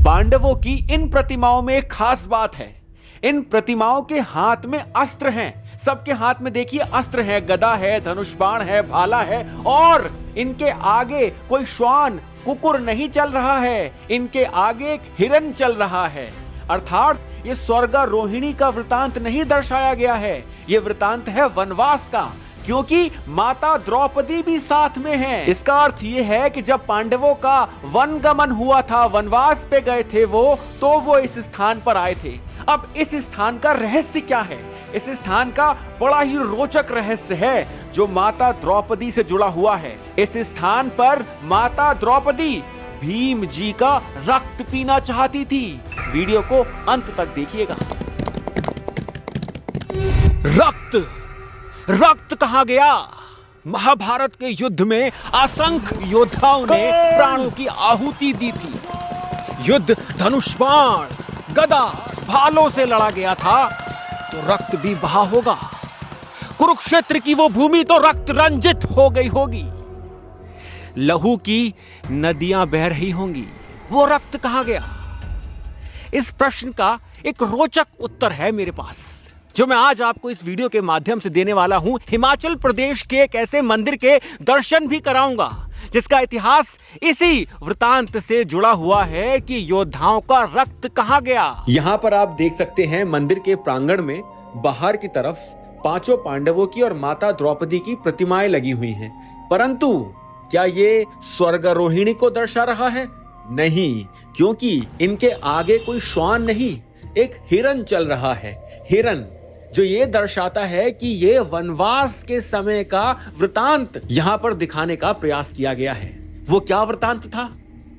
पांडवों की इन प्रतिमाओं में एक खास बात है। इन प्रतिमाओं के हाथ में अस्त्र हैं। सबके हाथ में देखिए अस्त्र है, गदा है, धनुष बाण है, भाला है और इनके आगे कोई श्वान कुकुर नहीं चल रहा है, इनके आगे एक हिरन चल रहा है। अर्थात ये स्वर्गारोहिणी का वृतांत नहीं दर्शाया गया है, ये वृतांत है वनवास का, क्योंकि माता द्रौपदी भी साथ में है। इसका अर्थ ये है कि जब पांडवों का वन गमन हुआ था, वनवास पे गए थे तो वो इस स्थान पर आए थे। अब इस स्थान का रहस्य क्या है? इस स्थान का बड़ा ही रोचक रहस्य है जो माता द्रौपदी से जुड़ा हुआ है। इस स्थान पर माता द्रौपदी भीम जी का रक्त पीना चाहती थी। वीडियो को अंत तक देखिएगा। रक्त कहां गया? महाभारत के युद्ध में असंख्य योद्धाओं ने प्राणों की आहुति दी थी। युद्ध धनुष बाण, गदा, भालों से लड़ा गया था तो रक्त भी बहा होगा। कुरुक्षेत्र की वो भूमि तो रक्त रंजित हो गई होगी। लहू की नदियां बह रही होंगी। वो रक्त कहां गया? इस प्रश्न का एक रोचक उत्तर है मेरे पास, जो मैं आज आपको इस वीडियो के माध्यम से देने वाला हूं। हिमाचल प्रदेश के एक ऐसे मंदिर के दर्शन भी कराऊंगा जिसका इतिहास इसी वृतांत से जुड़ा हुआ है कि योद्धाओं का रक्त कहां गया। यहाँ पर आप देख सकते हैं मंदिर के प्रांगण में बाहर की तरफ पांचों पांडवों की और माता द्रौपदी की प्रतिमाएं लगी हुई हैं। परंतु क्या ये स्वर्गारोहिणी को दर्शा रहा है? नहीं, क्योंकि इनके आगे कोई श्वान नहीं, एक हिरन चल रहा है। हिरन जो ये दर्शाता है कि ये वनवास के समय का वृतांत यहां पर दिखाने का प्रयास किया गया है। वो क्या वृतांत था,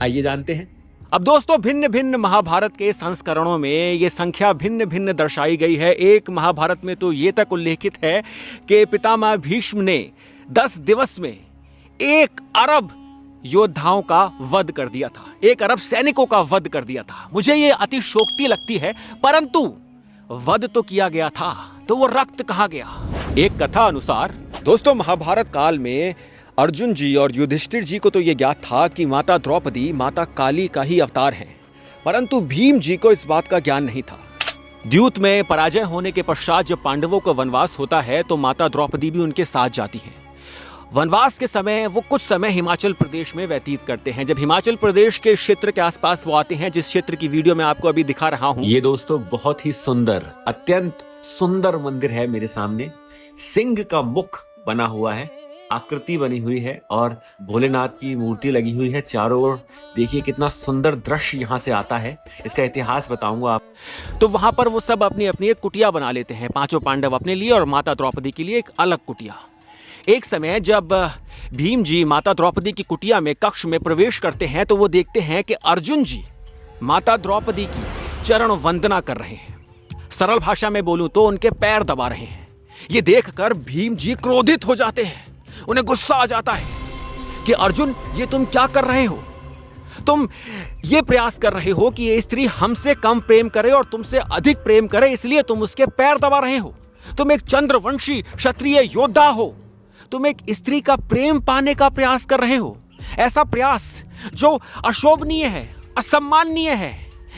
आइए जानते हैं। अब दोस्तों, भिन्न भिन्न महाभारत के संस्करणों में ये संख्या भिन्न भिन्न दर्शाई गई है। एक महाभारत में तो ये तक उल्लेखित है कि पितामह भीष्म ने 10 दिवस में 1 अरब योद्धाओं का वध कर दिया था, 1 अरब सैनिकों का वध कर दिया था। मुझे ये अतिशयोक्ति लगती है, परंतु वध तो किया गया था, तो वो रक्त कहां गया? एक कथा अनुसार दोस्तों, महाभारत काल में अर्जुन जी और युधिष्ठिर जी को तो ये ज्ञात था कि माता द्रौपदी माता काली का ही अवतार है, परंतु भीम जी को इस बात का ज्ञान नहीं था। द्यूत में पराजय होने के पश्चात जब पांडवों का वनवास होता है तो माता द्रौपदी भी उनके साथ जाती है। वनवास के समय वो कुछ समय हिमाचल प्रदेश में व्यतीत करते हैं। जब हिमाचल प्रदेश के क्षेत्र के आसपास वो आते हैं, जिस क्षेत्र की वीडियो मैं आपको अभी दिखा रहा हूं, ये दोस्तों बहुत ही सुंदर, अत्यंत सुंदर मंदिर है मेरे सामने। सिंह का मुख बना हुआ है, आकृति बनी हुई है और भोलेनाथ की मूर्ति लगी हुई है चारों ओर। देखिए कितना सुंदर दृश्य यहाँ से आता है। इसका इतिहास बताऊंगा आप। तो वहां पर वो सब अपनी अपनी एक कुटिया बना लेते हैं, पांचों पांडव अपने लिए और माता द्रौपदी के लिए एक अलग कुटिया। एक समय जब भीम जी माता द्रौपदी की कुटिया में कक्ष में प्रवेश करते हैं तो वो देखते हैं कि अर्जुन जी माता द्रौपदी की चरण वंदना कर रहे हैं। सरल भाषा में बोलूं तो उनके पैर दबा रहे हैं। ये देखकर भीम जी क्रोधित हो जाते हैं। उन्हें गुस्सा आ जाता है कि अर्जुन, ये तुम क्या कर रहे हो? तुम ये प्रयास कर रहे हो कि ये स्त्री हमसे कम प्रेम करे और तुमसे अधिक प्रेम करे, इसलिए तुम उसके पैर दबा रहे हो। तुम एक चंद्रवंशी क्षत्रिय योद्धा हो, तुम एक स्त्री का प्रेम पाने का प्रयास कर रहे हो। ऐसा प्रयास जो अशोभनीय है, असम्माननीय है।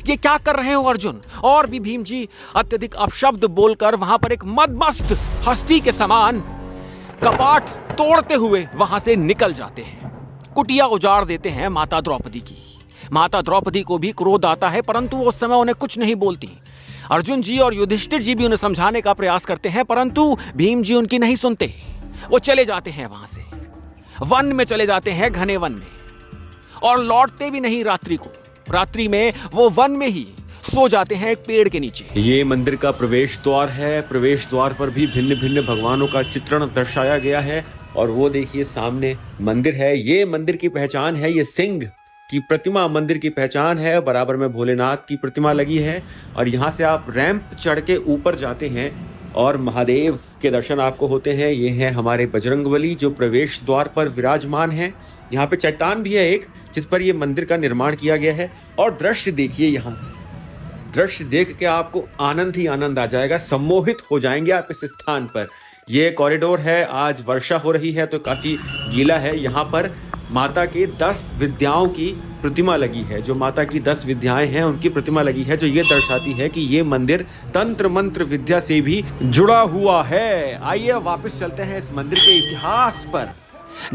ये क्या कर रहे हो अर्जुन? और भी भीम जी अत्यधिक अपशब्द बोलकर वहां पर एक मदमस्त हस्ती के समान कपाट तोड़ते हुए वहां से निकल जाते हैं। कुटिया उजाड़ देते हैं माता द्रौपदी की। माता द्रौपदी को भी क्रोध आता है, परंतु उस समय उन्हें कुछ नहीं बोलती। अर्जुन जी और युधिष्ठिर जी भी उन्हें समझाने का प्रयास करते हैं, परंतु भीम जी उनकी नहीं सुनते। वो चले जाते हैं वहां से, वन में चले जाते हैं, घने वन में, और लौटते भी नहीं रात्रि को। रात्रि में वो वन में ही सो जाते हैं एक पेड़ के नीचे। ये मंदिर का प्रवेश द्वार है। प्रवेश द्वार पर भी भिन्न भिन्न भगवानों का चित्रण दर्शाया गया है और वो देखिए सामने मंदिर है। ये मंदिर की पहचान है, ये सिंह की प्रतिमा मंदिर की पहचान है। बराबर में भोलेनाथ की प्रतिमा लगी है और यहाँ से आप रैंप चढ़ के ऊपर जाते हैं और महादेव के दर्शन आपको होते हैं। ये है हमारे बजरंगबली जो प्रवेश द्वार पर विराजमान है। यहाँ पे चट्टान भी है एक, जिस पर ये मंदिर का निर्माण किया गया है। और दृश्य देखिए, यहाँ से दृश्य देख के आपको आनंद ही आनंद आ जाएगा, सम्मोहित हो जाएंगे आप इस स्थान पर। ये कॉरिडोर है, आज वर्षा हो रही है तो काफी गीला है। यहाँ पर माता के 10 विद्याओं की प्रतिमा लगी है। जो माता की 10 विद्याएं हैं उनकी प्रतिमा लगी है, जो ये दर्शाती है कि ये मंदिर तंत्र मंत्र विद्या से भी जुड़ा हुआ है। आइए वापस चलते हैं इस मंदिर के इतिहास पर।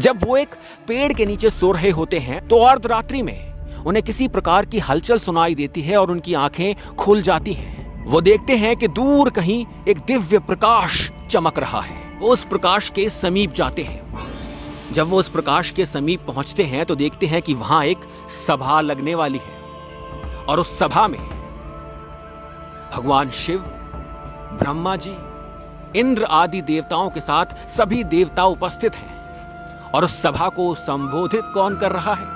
जब वो एक पेड़ के नीचे सो रहे होते हैं तो अर्धरात्रि में उन्हें किसी प्रकार की हलचल सुनाई देती है और उनकी आंखें खुल जाती हैं। वो देखते हैं कि दूर कहीं एक दिव्य प्रकाश चमक रहा है। वो उस प्रकाश के समीप जाते हैं। जब वो उस प्रकाश के समीप पहुंचते हैं तो देखते हैं कि वहां एक सभा लगने वाली है और उस सभा में भगवान शिव, ब्रह्मा जी, इंद्र आदि देवताओं के साथ सभी देवता उपस्थित हैं। और उस सभा को संबोधित कौन कर रहा है?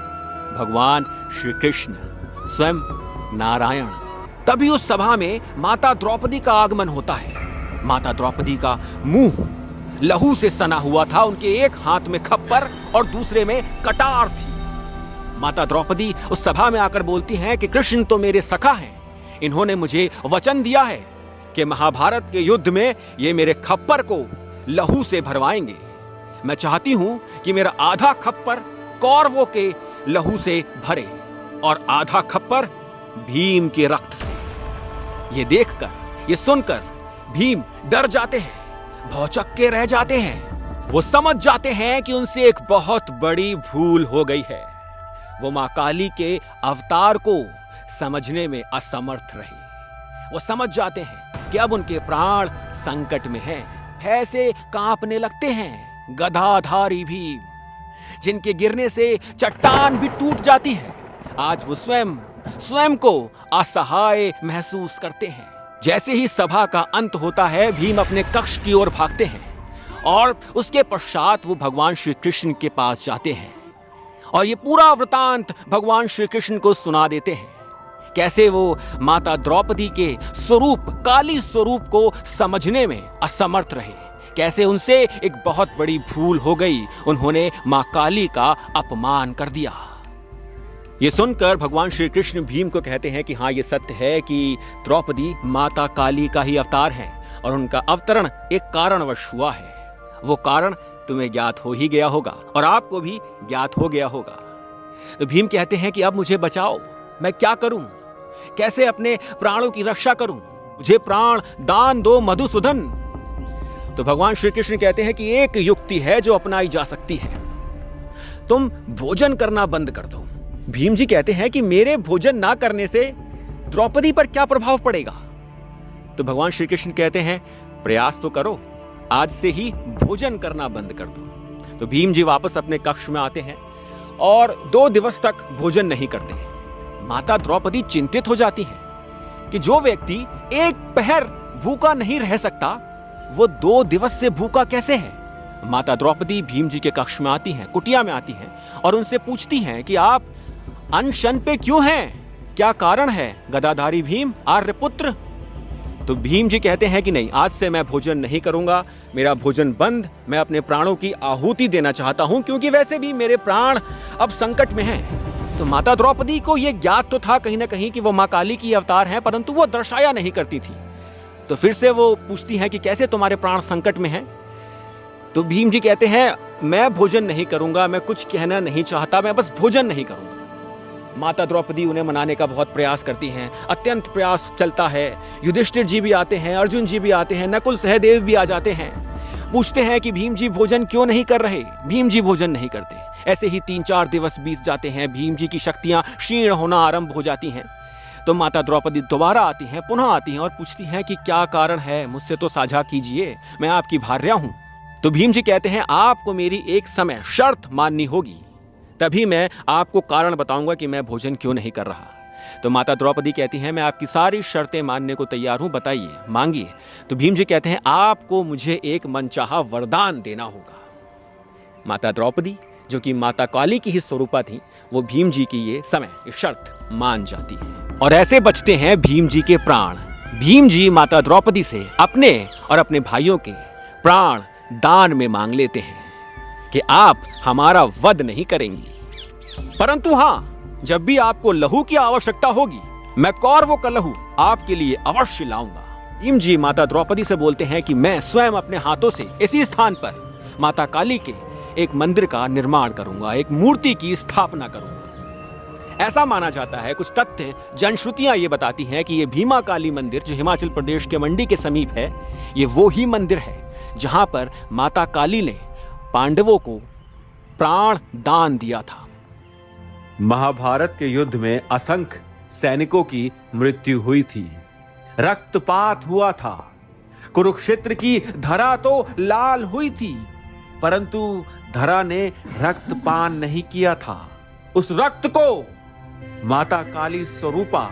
भगवान श्री कृष्ण स्वयं नारायण। तभी उस सभा में माता द्रौपदी का आगमन होता है। माता द्रौपदी का मुंह लहू से सना हुआ था। उनके एक हाथ में खप्पर और दूसरे में कटार थी। माता द्रौपदी उस सभा में आकर बोलती हैं कि कृष्ण तो मेरे सखा हैं। इन्होंने मुझे वचन दिया है कि महाभारत के युद्ध में ये मेरे खप्पर को लहू से भरवाएंगे। मैं चाहती हूं कि मेरा आधा खप्पर कौरवों के लहू से भरे और आधा खप्पर भीम के रक्त से। ये देखकर, ये सुनकर भीम डर जाते हैं, भौचक्के रह जाते हैं। वो समझ जाते हैं कि उनसे एक बहुत बड़ी भूल हो गई है। वो मां काली के अवतार को समझने में असमर्थ रहे। वो समझ जाते हैं कि अब उनके प्राण संकट में हैं। ऐसे कांपने लगते हैं। गदाधारी भीम, जिनके गिरने से चट्टान भी टूट जाती है, आज वो स्वयं को असहाय महसूस करते हैं। जैसे ही सभा का अंत होता है, भीम अपने कक्ष की ओर भागते हैं और उसके पश्चात वो भगवान श्री कृष्ण के पास जाते हैं और ये पूरा वृतांत भगवान श्री कृष्ण को सुना देते हैं। कैसे वो माता द्रौपदी के स्वरूप, काली स्वरूप को समझने में असमर्थ रहे, कैसे उनसे एक बहुत बड़ी भूल हो गई। उन्होंने मां काली का अपमान कर दिया। ये सुनकर भगवान श्री कृष्ण भीम को कहते हैं कि हाँ, ये सत्य है कि द्रौपदी माता काली का ही अवतार है और उनका अवतरण एक कारणवश हुआ है। वो कारण तुम्हें ज्ञात हो ही गया होगा और आपको भी ज्ञात हो गया होगा। तो भीम कहते हैं कि अब मुझे बचाओ, मैं क्या करूं, कैसे अपने प्राणों की रक्षा करूं, मुझे प्राण दान दो मधुसूदन। तो भगवान श्री कृष्ण कहते हैं कि एक युक्ति है जो अपनाई जा सकती है, तुम भोजन करना बंद कर दो। भीम जी कहते हैं कि मेरे भोजन ना करने से द्रौपदी पर क्या प्रभाव पड़ेगा? तो भगवान श्री कृष्ण कहते हैं प्रयास तो करो, आज से ही भोजन करना बंद कर दो। तो भीम जी वापस अपने कक्ष में आते हैं और 2 दिवस तक भोजन नहीं करते हैं। माता द्रौपदी चिंतित हो जाती है कि जो व्यक्ति एक पहर भूखा नहीं रह सकता, वो 2 दिवस से भूखा कैसे है? माता द्रौपदी भीम जी के कक्ष में आती हैं, कुटिया में आती हैं और उनसे पूछती हैं कि आप अनशन पे क्यों हैं? क्या कारण है गदाधारी भीम, आर्यपुत्र? तो भीम जी कहते हैं कि नहीं, आज से मैं भोजन नहीं करूंगा, मेरा भोजन बंद। मैं अपने प्राणों की आहुति देना चाहता हूं क्योंकि वैसे भी मेरे प्राण अब संकट में हैं। तो माता द्रौपदी को यह ज्ञात तो था कहीं ना कहीं कि वो मां काली की अवतार हैं, परंतु वो दर्शाया नहीं करती थी। तो फिर से वो पूछती हैं कि कैसे तुम्हारे प्राण संकट में हैं? तो भीम जी कहते हैं मैं भोजन नहीं करूंगा, मैं कुछ कहना नहीं चाहता, मैं बस भोजन नहीं करूंगा। माता द्रौपदी उन्हें मनाने का बहुत प्रयास करती हैं, अत्यंत प्रयास चलता है। युधिष्ठिर जी भी आते हैं, अर्जुन जी भी आते हैं, नकुल सहदेव भी आ जाते हैं, पूछते हैं कि भीम जी भोजन क्यों नहीं कर रहे? भीम जी भोजन नहीं करते। ऐसे ही 3-4 दिवस बीत जाते हैं। भीम जी की शक्तियां क्षीण होना आरंभ हो जाती हैं। तो माता द्रौपदी दोबारा आती हैं, पुनः आती हैं और पूछती हैं कि क्या कारण है, मुझसे तो साझा कीजिए, मैं आपकी भार्या हूं। तो भीम जी कहते हैं आपको मेरी एक समय शर्त माननी होगी, तभी मैं आपको कारण बताऊंगा कि मैं भोजन क्यों नहीं कर रहा। तो माता द्रौपदी कहती हैं मैं आपकी सारी शर्तें मानने को तैयार हूं, बताइए, मांगिए। तो भीम जी कहते हैं आपको मुझे एक मनचाहा वरदान देना होगा। माता द्रौपदी, जो कि माता काली की ही स्वरूपा थी, वो भीम जी की ये शर्त मान जाती है और ऐसे बचते हैं भीम जी के प्राण। भीम जी माता द्रौपदी से अपने और अपने भाइयों के प्राण दान में मांग लेते हैं कि आप हमारा वध नहीं करेंगी, परंतु हां, जब भी आपको लहू की आवश्यकता होगी, मैं कौरवों का लहू आपके लिए अवश्य लाऊंगा। भीम जी माता द्रौपदी से बोलते हैं कि मैं स्वयं अपने हाथों से इसी स्थान पर माता काली के एक मंदिर का निर्माण करूंगा, एक मूर्ति की स्थापना करूंगा। ऐसा माना जाता है, कुछ तथ्य जनश्रुतियां ये बताती हैं कि ये भीमा काली मंदिर जो हिमाचल प्रदेश के मंडी के समीप है, ये वो ही मंदिर है जहां पर माता काली ने पांडवों को प्राण दान दिया था। महाभारत के युद्ध में असंख्य सैनिकों की मृत्यु हुई थी, रक्तपात हुआ था, कुरुक्षेत्र की धरा तो लाल हुई थी, परंतु धरा ने रक्तपान नहीं किया था। उस रक्त को माता काली स्वरूपा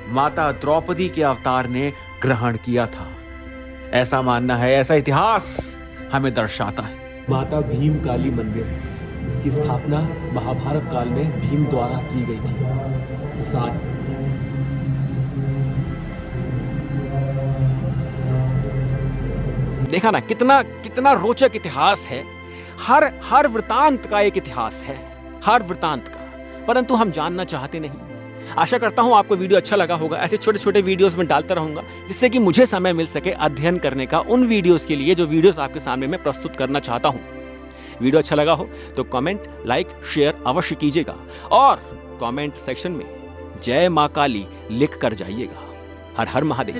माता द्रौपदी के अवतार ने ग्रहण किया था, ऐसा मानना है, ऐसा इतिहास हमें दर्शाता है। माता भीम काली मंदिर है जिसकी स्थापना महाभारत काल में भीम द्वारा की गई थी। देखा ना, कितना कितना रोचक इतिहास है। हर वृतांत का एक इतिहास है, हर वृतांत का, परंतु हम जानना चाहते नहीं। आशा करता हूं आपको वीडियो अच्छा लगा होगा। ऐसे छोटे छोटे वीडियोस में डालता रहूंगा जिससे कि मुझे समय मिल सके अध्ययन करने का उन वीडियोस के लिए जो वीडियोस आपके सामने मैं प्रस्तुत करना चाहता हूं। वीडियो अच्छा लगा हो तो कमेंट, लाइक, शेयर अवश्य कीजिएगा और कमेंट सेक्शन में जय मां काली लिख कर जाइएगा। हर हर महादेव।